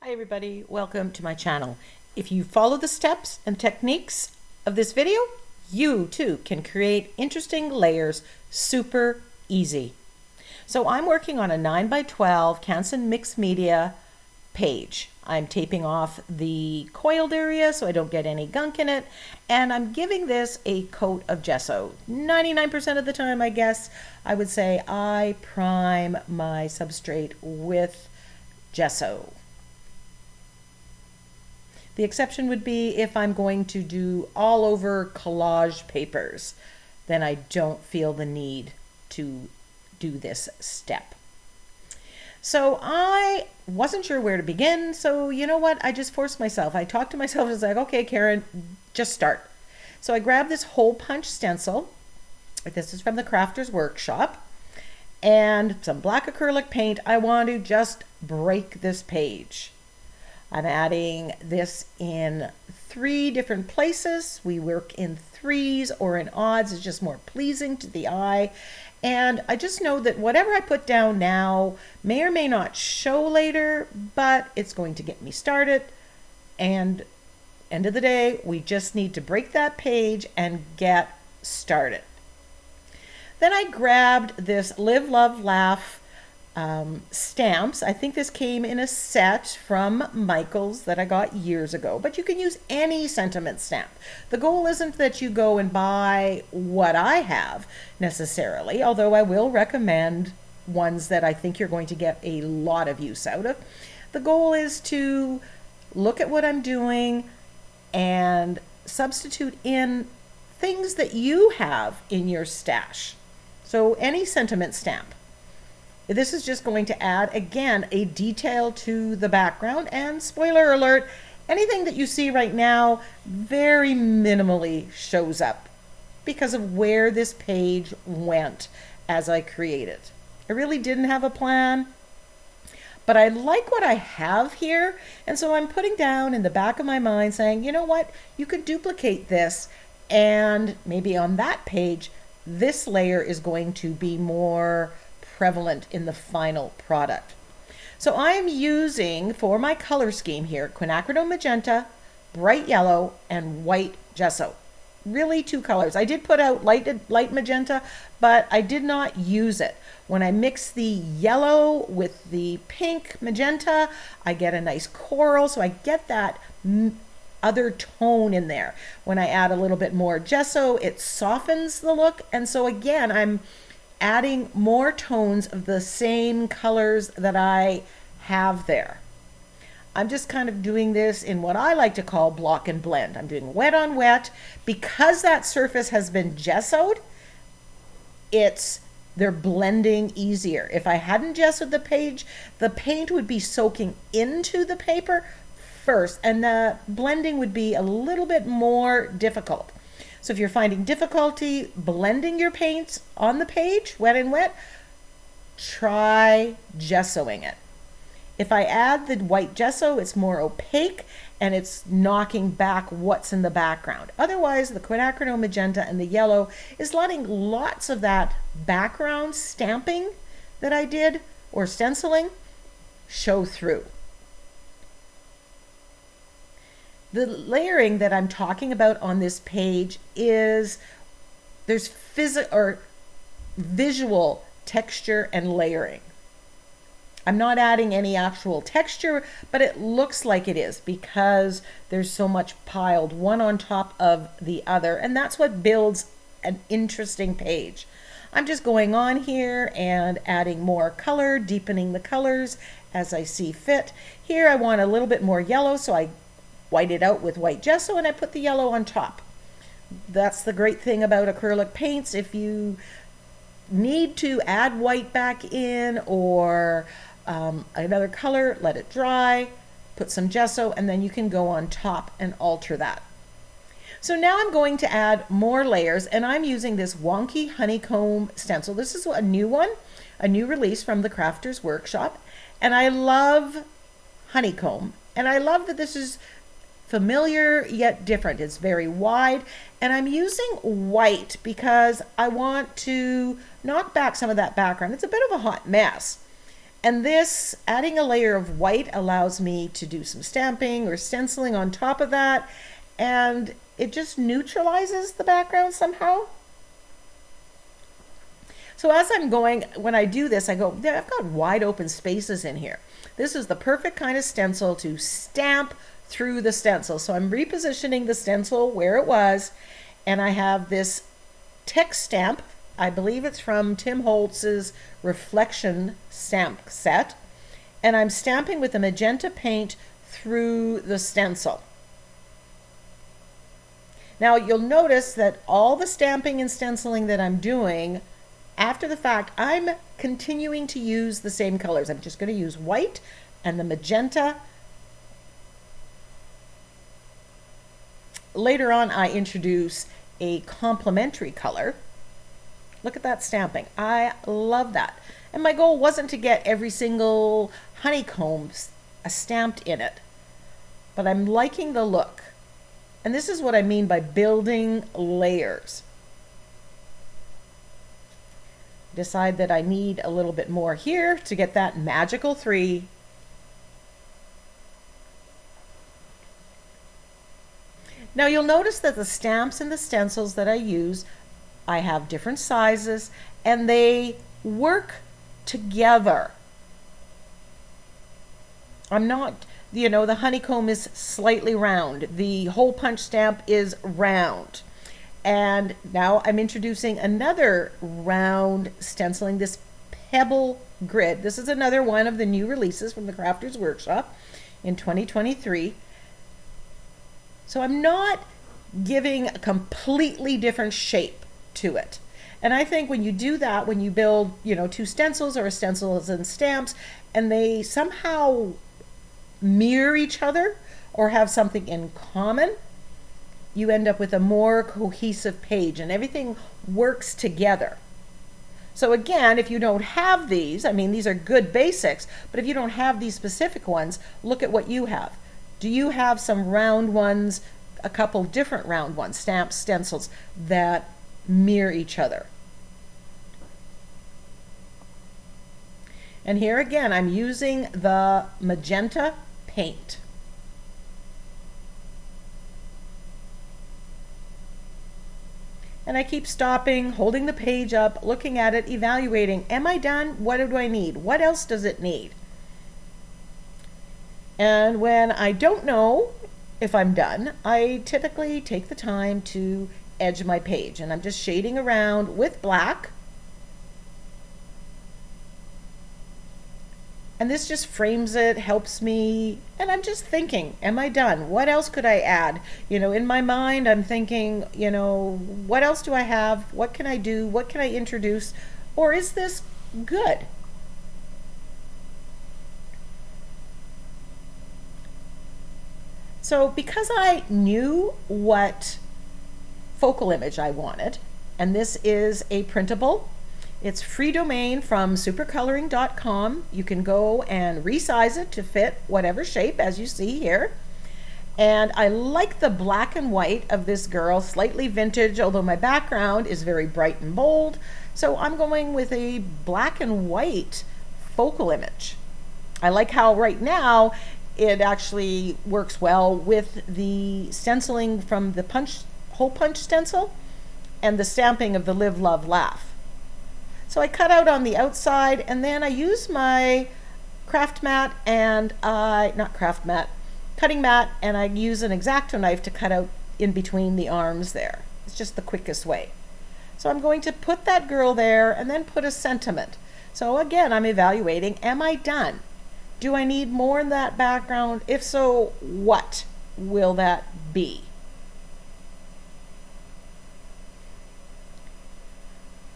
Hi everybody, welcome to my channel. If you follow the steps and techniques of this video, you too can create interesting layers super easy. So I'm working on a 9x12 Canson mixed media page. I'm taping off the coiled area so I don't get any gunk in it, and I'm giving this a coat of gesso. 99% of the time, I guess, I would say I prime my substrate with gesso. The exception would be if I'm going to do all over collage papers, then I don't feel the need to do this step. So I wasn't sure where to begin, so you know what? I just forced myself. I talked to myself and was like, okay, Karen, just start. So I grabbed this hole punch stencil. This is from the Crafter's Workshop. And some black acrylic paint. I want to just break this page. I'm adding this in 3 different places. We work in threes or in odds. It's just more pleasing to the eye. And I just know that whatever I put down now may or may not show later, but it's going to get me started. And end of the day, we just need to break that page and get started. Then I grabbed this Live, Love, Laugh stamps. I think this came in a set from Michael's that I got years ago, but you can use any sentiment stamp. The goal isn't that you go and buy what I have necessarily, although I will recommend ones that I think you're going to get a lot of use out of. The goal is to look at what I'm doing and substitute in things that you have in your stash. So any sentiment stamp. This is just going to add, again, a detail to the background. And spoiler alert, anything that you see right now very minimally shows up because of where this page went as I created. I really didn't have a plan, but I like what I have here. And so I'm putting down in the back of my mind saying, you know what, you could duplicate this, and maybe on that page, this layer is going to be more prevalent in the final product. So I am using, for my color scheme here, quinacridone magenta, bright yellow, and white gesso. Really 2 colors. I did put out light magenta, but I did not use it. When I mix the yellow with the pink magenta, I get a nice coral, so I get that other tone in there. When I add a little bit more gesso, it softens the look, and so again, I'm adding more tones of the same colors that I have there. I'm just kind of doing this in what I like to call block and blend. I'm doing wet on wet. Because that surface has been gessoed, they're blending easier. If I hadn't gessoed the page, the paint would be soaking into the paper first, and the blending would be a little bit more difficult. So if you're finding difficulty blending your paints on the page, wet and wet, try gessoing it. If I add the white gesso, it's more opaque and it's knocking back what's in the background. Otherwise, the quinacridone magenta and the yellow is letting lots of that background stamping that I did, or stenciling, show through. The layering that I'm talking about on this page is there's visual texture and layering. I'm not adding any actual texture, but it looks like it is because there's so much piled one on top of the other, and that's what builds an interesting page. I'm just going on here and adding more color, deepening the colors as I see fit. Here I want a little bit more yellow, so I white it out with white gesso and I put the yellow on top. That's the great thing about acrylic paints. If you need to add white back in or another color, let it dry, put some gesso, and then you can go on top and alter that. So now I'm going to add more layers, and I'm using this wonky honeycomb stencil. This is a new one, a new release from the Crafter's Workshop, and I love honeycomb, and I love that this is familiar yet different. It's very wide, and I'm using white because I want to knock back some of that background. It's a bit of a hot mess, And this, adding a layer of white allows me to do some stamping or stenciling on top of that, and it just neutralizes the background somehow. So as I'm going, when I do this, I go, I've got wide open spaces in here. This is the perfect kind of stencil to stamp through the stencil. So I'm repositioning the stencil where it was, and I have this text stamp. I believe it's from Tim Holtz's Reflection stamp set. And I'm stamping with a magenta paint through the stencil. Now you'll notice that all the stamping and stenciling that I'm doing after the fact, I'm continuing to use the same colors. I'm just going to use white and the magenta. Later on, I introduce a complementary color. Look at that stamping. I love that. And my goal wasn't to get every single honeycomb stamped in it, but I'm liking the look. And this is what I mean by building layers. Decide that I need a little bit more here to get that magical 3. Now you'll notice that the stamps and the stencils that I use, I have different sizes and they work together. I'm not, you know, the honeycomb is slightly round. The hole punch stamp is round. And now I'm introducing another round stenciling, this pebble grid. This is another one of the new releases from the Crafters Workshop in 2023. So I'm not giving a completely different shape to it. And I think when you do that, when you build, you know, 2 stencils or stencils and stamps, and they somehow mirror each other or have something in common, you end up with a more cohesive page and everything works together. So again, if you don't have these, I mean, these are good basics, but if you don't have these specific ones, look at what you have. Do you have some round ones, a couple different round ones, stamps, stencils that mirror each other? And here again, I'm using the magenta paint. And I keep stopping, holding the page up, looking at it, evaluating. Am I done? What do I need? What else does it need? And when I don't know if I'm done, I typically take the time to edge my page. And I'm just shading around with black. And this just frames it, helps me, and I'm just thinking, am I done? What else could I add? You know, in my mind, I'm thinking, you know, what else do I have? What can I do? What can I introduce? Or is this good? So because I knew what focal image I wanted, and this is a printable, it's free domain from supercoloring.com. You can go and resize it to fit whatever shape, as you see here. And I like the black and white of this girl, slightly vintage, although my background is very bright and bold. So I'm going with a black and white focal image. I like how right now it actually works well with the stenciling from the hole punch stencil and the stamping of the Live, Love, Laugh. So I cut out on the outside, and then I use my cutting mat, and I use an X-Acto knife to cut out in between the arms there. It's just the quickest way. So I'm going to put that girl there and then put a sentiment. So again, I'm evaluating, am I done? Do I need more in that background? If so, what will that be?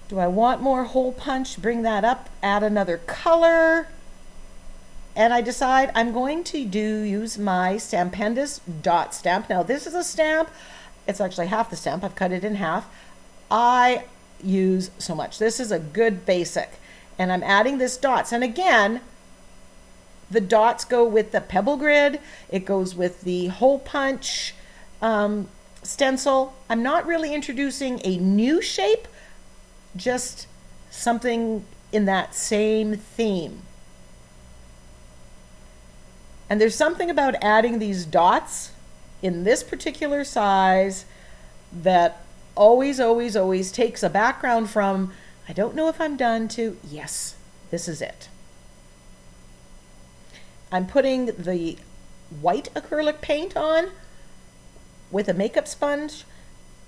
Do I want more hole punch? Bring that up, add another color. And I decide I'm going to use my Stampendous dot stamp. Now this is a stamp, it's actually half the stamp, I've cut it in half. I use so much. This is a good basic. And I'm adding this dots. And again, the dots go with the pebble grid. It goes with the hole punch stencil. I'm not really introducing a new shape, just something in that same theme. And there's something about adding these dots in this particular size that always takes a background from, I don't know if I'm done, to, yes, this is it. I'm putting the white acrylic paint on with a makeup sponge,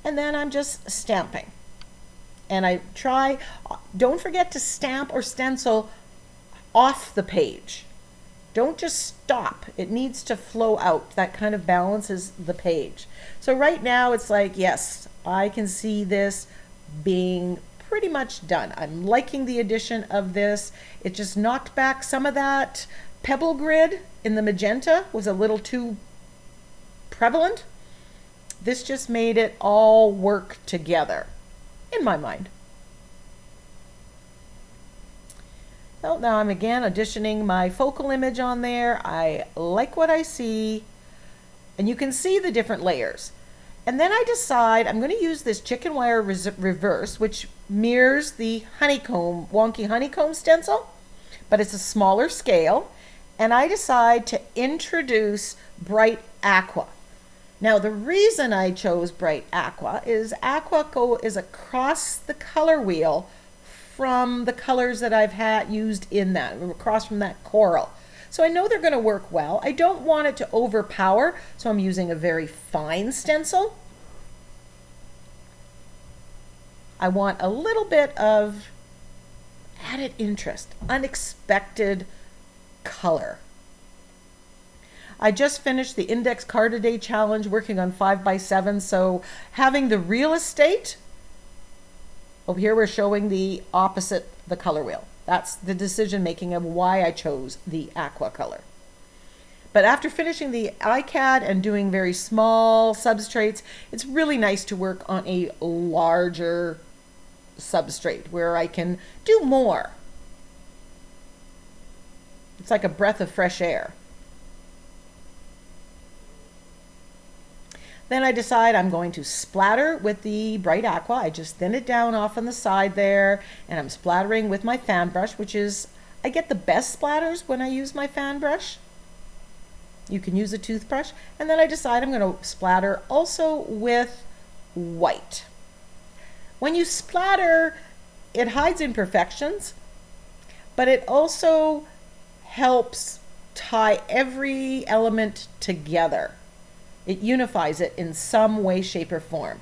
and then I'm just stamping. And I try, don't forget to stamp or stencil off the page. Don't just stop. It needs to flow out. That kind of balances the page. So right now it's like, yes, I can see this being pretty much done. I'm liking the addition of this. It just knocked back some of that pebble grid in the magenta, was a little too prevalent. This just made it all work together, in my mind. Well, now I'm again additioning my focal image on there. I like what I see, and you can see the different layers. And then I decide I'm going to use this chicken wire reverse, which mirrors the honeycomb, wonky honeycomb stencil, but it's a smaller scale. And I decide to introduce bright aqua. Now, the reason I chose bright aqua is is across the color wheel from the colors that I've used in that, across from that coral. So I know they're going to work well. I don't want it to overpower, so I'm using a very fine stencil. I want a little bit of added interest, unexpected color. I just finished the Index Card a Day Challenge working on 5x7, so having the real estate, over here we're showing the opposite, the color wheel. That's the decision making of why I chose the aqua color. But after finishing the iCAD and doing very small substrates, it's really nice to work on a larger substrate where I can do more. It's like a breath of fresh air. Then I decide I'm going to splatter with the bright aqua. I just thin it down off on the side there, and I'm splattering with my fan brush, which is, I get the best splatters when I use my fan brush. You can use a toothbrush. And then I decide I'm going to splatter also with white. When you splatter, it hides imperfections, but it also helps tie every element together. It unifies it in some way, shape, or form.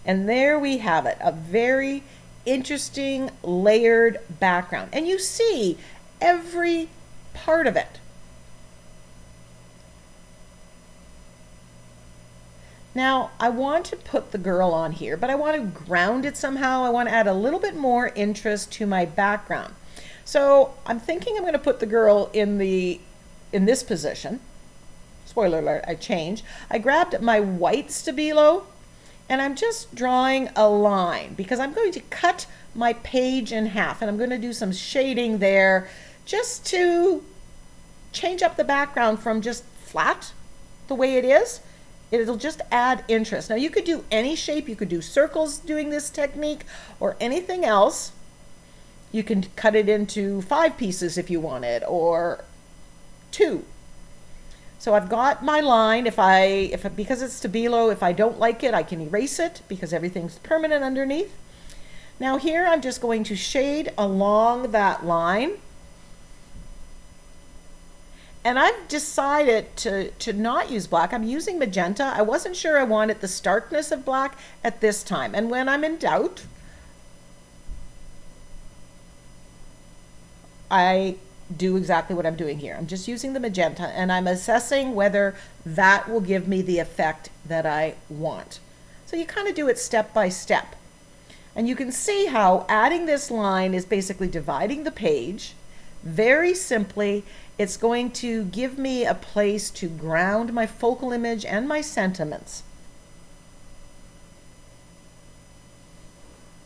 And there we have it, a very interesting layered background. And you see every part of it. Now, I want to put the girl on here, but I want to ground it somehow. I want to add a little bit more interest to my background. So I'm thinking I'm going to put the girl in this position. Spoiler alert, I changed. I grabbed my white Stabilo and I'm just drawing a line because I'm going to cut my page in half, and I'm going to do some shading there just to change up the background from just flat the way it is. It'll just add interest. Now you could do any shape. You could do circles doing this technique or anything else. You can cut it into 5 pieces if you wanted, or 2. So I've got my line. Because it's Stabilo, if I don't like it, I can erase it because everything's permanent underneath. Now here I'm just going to shade along that line. And I've decided to not use black. I'm using magenta. I wasn't sure I wanted the starkness of black at this time. And when I'm in doubt, I do exactly what I'm doing here. I'm just using the magenta, and I'm assessing whether that will give me the effect that I want. So you kind of do it step by step. And you can see how adding this line is basically dividing the page. Very simply, it's going to give me a place to ground my focal image and my sentiments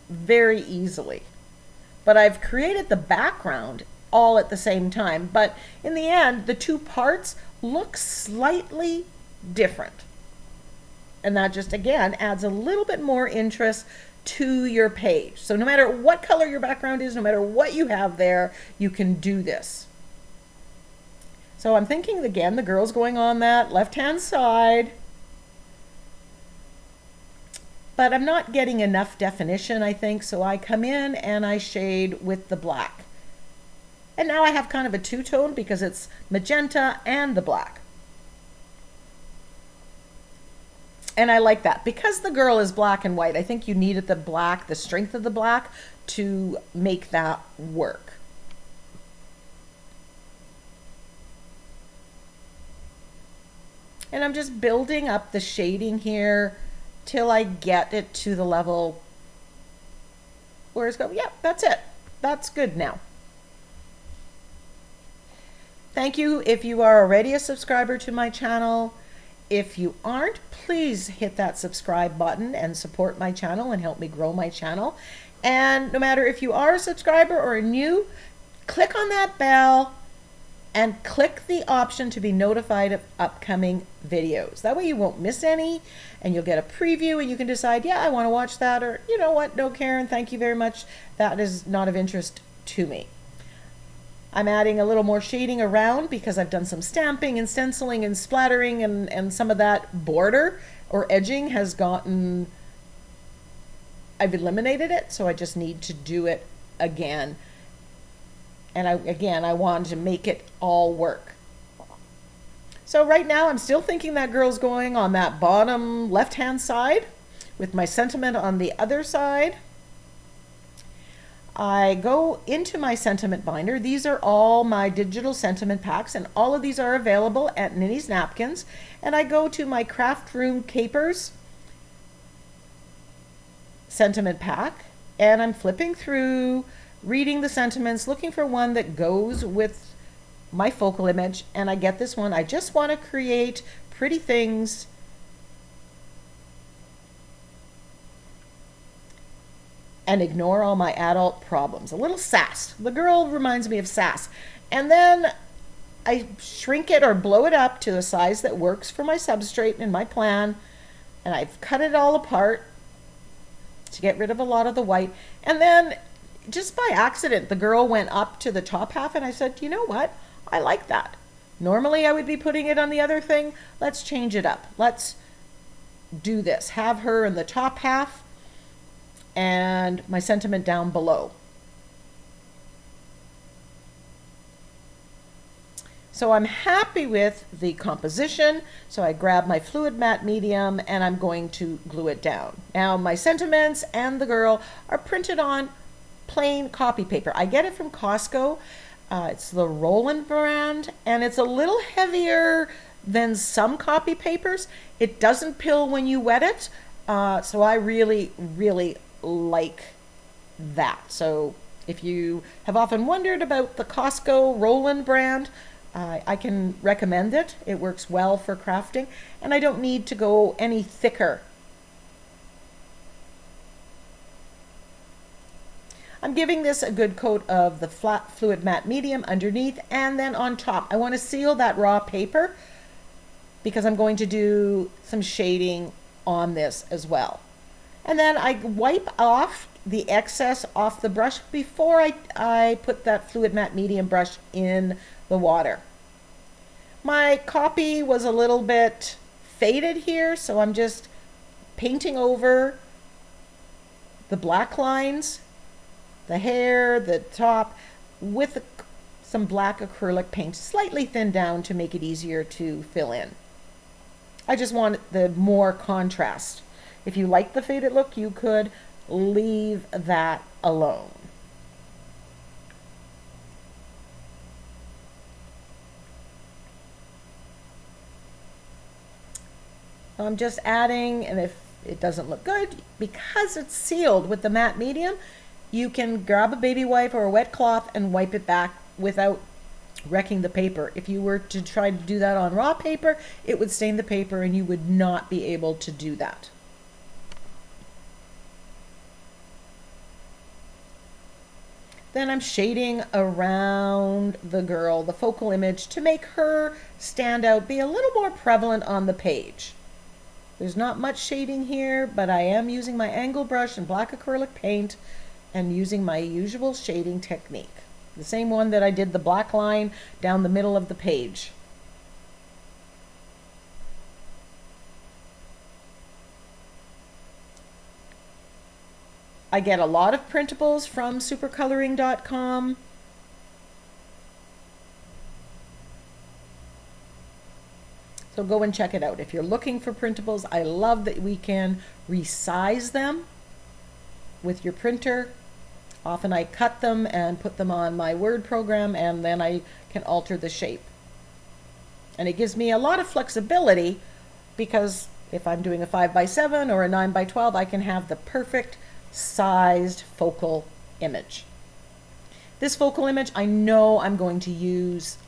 very easily. But I've created the background all at the same time. But in the end, the 2 parts look slightly different. And that just, again, adds a little bit more interest to your page. So no matter what color your background is, no matter what you have there, you can do this. So I'm thinking again, the girl's going on that left-hand side, but I'm not getting enough definition, I think, so I come in and I shade with the black. And now I have kind of a two-tone because it's magenta and the black. And I like that. Because the girl is black and white, I think you needed the black, the strength of the black, to make that work. And I'm just building up the shading here till I get it to the level where it's going. Yeah, that's it. That's good now. Thank you if you are already a subscriber to my channel. If you aren't, please hit that subscribe button and support my channel and help me grow my channel. And no matter if you are a subscriber or a new, click on that bell and click the option to be notified of upcoming videos. That way you won't miss any and you'll get a preview and you can decide, yeah, I want to watch that, or you know what, no, Karen, thank you very much. That is not of interest to me. I'm adding a little more shading around because I've done some stamping and stenciling and splattering, and some of that border or edging has gotten, I've eliminated it, so I just need to do it again. And I wanted to make it all work. So right now I'm still thinking that girl's going on that bottom left-hand side with my sentiment on the other side. I go into my sentiment binder. These are all my digital sentiment packs, and all of these are available at Ninny's Napkins. And I go to my Craft Room Capers sentiment pack, and I'm flipping through, reading the sentiments, looking for one that goes with my focal image, and I get this one. I just want to create pretty things and ignore all my adult problems. A little sass. The girl reminds me of sass. And then I shrink it or blow it up to the size that works for my substrate and my plan. And I've cut it all apart to get rid of a lot of the white. And then just by accident, the girl went up to the top half and I said, you know what? I like that. Normally I would be putting it on the other thing. Let's change it up. Let's do this. Have her in the top half and my sentiment down below. So I'm happy with the composition. So I grab my fluid matte medium and I'm going to glue it down. Now my sentiments and the girl are printed on plain copy paper. I get it from Costco. It's the Roland brand, and it's a little heavier than some copy papers. It doesn't pill when you wet it. So I really, really like that. So if you have often wondered about the Costco Roland brand, I can recommend it. It works well for crafting, and I don't need to go any thicker. I'm giving this a good coat of the flat fluid matte medium underneath, and then on top I want to seal that raw paper because I'm going to do some shading on this as well. And then I wipe off the excess off the brush before I put that fluid matte medium brush in the water. My copy was a little bit faded here, so I'm just painting over the black lines, the hair, the top, with some black acrylic paint, slightly thinned down to make it easier to fill in. I just want the more contrast. If you like the faded look, you could leave that alone. I'm just adding, and if it doesn't look good, because it's sealed with the matte medium, you can grab a baby wipe or a wet cloth and wipe it back without wrecking the paper. If you were to try to do that on raw paper, it would stain the paper and you would not be able to do that. Then I'm shading around the girl, the focal image, to make her stand out, be a little more prevalent on the page. There's not much shading here, but I am using my angle brush and black acrylic paint and using my usual shading technique. The same one that I did the black line down the middle of the page. I get a lot of printables from supercoloring.com. So go and check it out. If you're looking for printables, I love that we can resize them with your printer. Often I cut them and put them on my Word program, and then I can alter the shape. And it gives me a lot of flexibility, because if I'm doing a 5x7 or a 9x12, I can have the perfect sized focal image. This focal image I know I'm going to use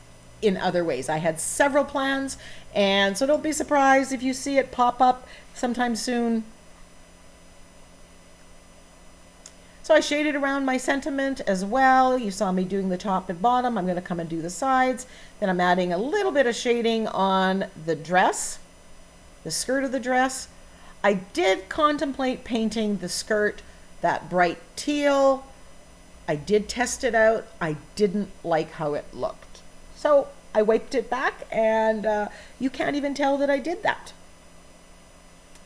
in other ways. I had several plans, and so don't be surprised if you see it pop up sometime soon. So I shaded around my sentiment as well. You saw me doing the top and bottom. I'm going to come and do the sides. Then I'm adding a little bit of shading on the dress, the skirt of the dress. I did contemplate painting the skirt that bright teal. I did test it out. I didn't like how it looked. So I wiped it back, and you can't even tell that I did that.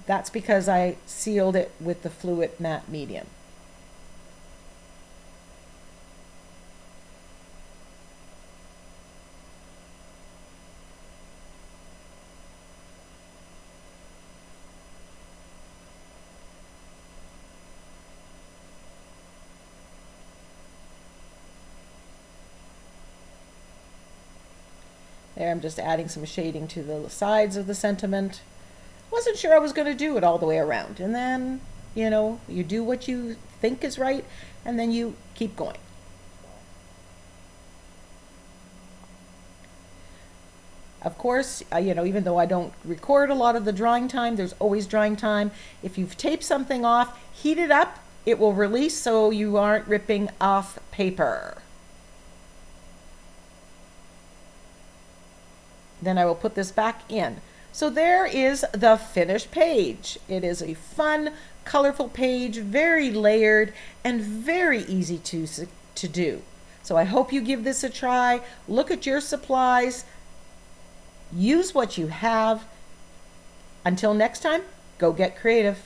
That's because I sealed it with the fluid matte medium. There, I'm just adding some shading to the sides of the sentiment. Wasn't sure I was going to do it all the way around. And then, you know, you do what you think is right, and then you keep going. Of course, you know, even though I don't record a lot of the drying time, there's always drying time. If you've taped something off, heat it up, it will release so you aren't ripping off paper. Then I will put this back in. So there is the finished page. It is a fun, colorful page, very layered and very easy to do. So I hope you give this a try. Look at your supplies. Use what you have. Until next time, go get creative.